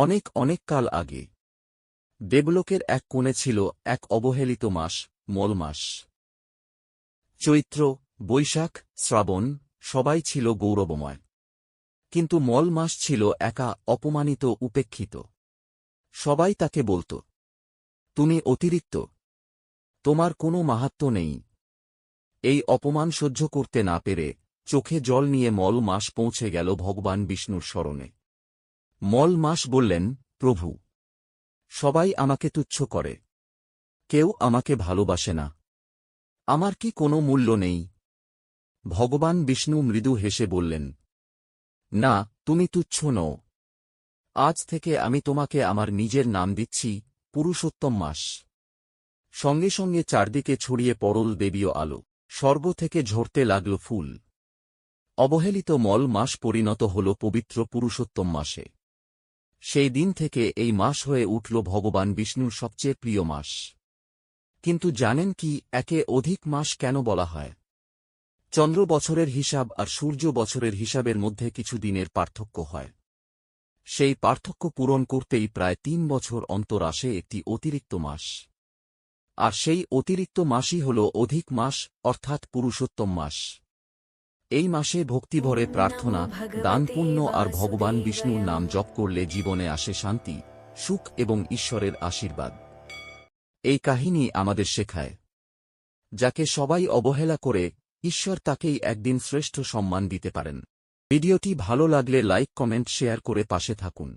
অনেক অনেক কাল আগে দেবলোকের এক কোণে ছিল এক অবহেলিত মাস, মল মাস। চৈত্র, বৈশাখ, শ্রাবণ সবাই ছিল গৌরবময়। কিন্তু মল মাস ছিল একা, অপমানিত, উপেক্ষিত। সবাই তাকে বলত, তুমি অতিরিক্ত, তোমার কোনো মাহাত্ম্য নেই। এই অপমান সহ্য করতে না পেরে চোখে জল নিয়ে মল মাস পৌঁছে গেল ভগবান বিষ্ণুর শরণে। মল মাস বললেন, প্রভু, সবাই আমাকে তুচ্ছ করে, কেউ আমাকে ভালোবাসে না, আমার কি কোনো মূল্য নেই? ভগবান বিষ্ণু মৃদু হেসে বললেন, না, তুমি তুচ্ছ নও। আজ থেকে আমি তোমাকে আমার নিজের নাম দিচ্ছি, পুরুষোত্তম মাস। সঙ্গে সঙ্গে চারদিকে ছড়িয়ে পড়ল দেবীয় আলো, স্বর্গ থেকে ঝরতে লাগল ফুল। অবহেলিত মল মাস পরিণত হল পবিত্র পুরুষোত্তম মাসে। সেই দিন থেকে এই মাস হয়ে উঠল ভগবান বিষ্ণুর সবচেয়ে প্রিয় মাস। কিন্তু জানেন কি, একে অধিক মাস কেন বলা হয়? চন্দ্র বছরের হিসাব আর সূর্য বছরের হিসাবের মধ্যে কিছু দিনের পার্থক্য হয়। সেই পার্থক্য পূরণ করতেই প্রায় ৩ বছর অন্তর আসে একটি অতিরিক্ত মাস। আর সেই অতিরিক্ত মাসই হল অধিক মাস, অর্থাৎ পুরুষোত্তম মাস। এই মাসে ভক্তিভরে প্রার্থনা, দান, পুণ্য আর ভগবান বিষ্ণুর নাম জপ করলে জীবনে আসে শান্তি, সুখ এবং ঈশ্বরের আশীর্বাদ। এই কাহিনী আমাদের শেখায়, যাকে সবাই অবহেলা করে, ঈশ্বর তাকেই একদিন শ্রেষ্ঠ সম্মান দিতে পারেন। ভিডিওটি ভালো লাগলে লাইক, কমেন্ট, শেয়ার করে পাশে থাকুন।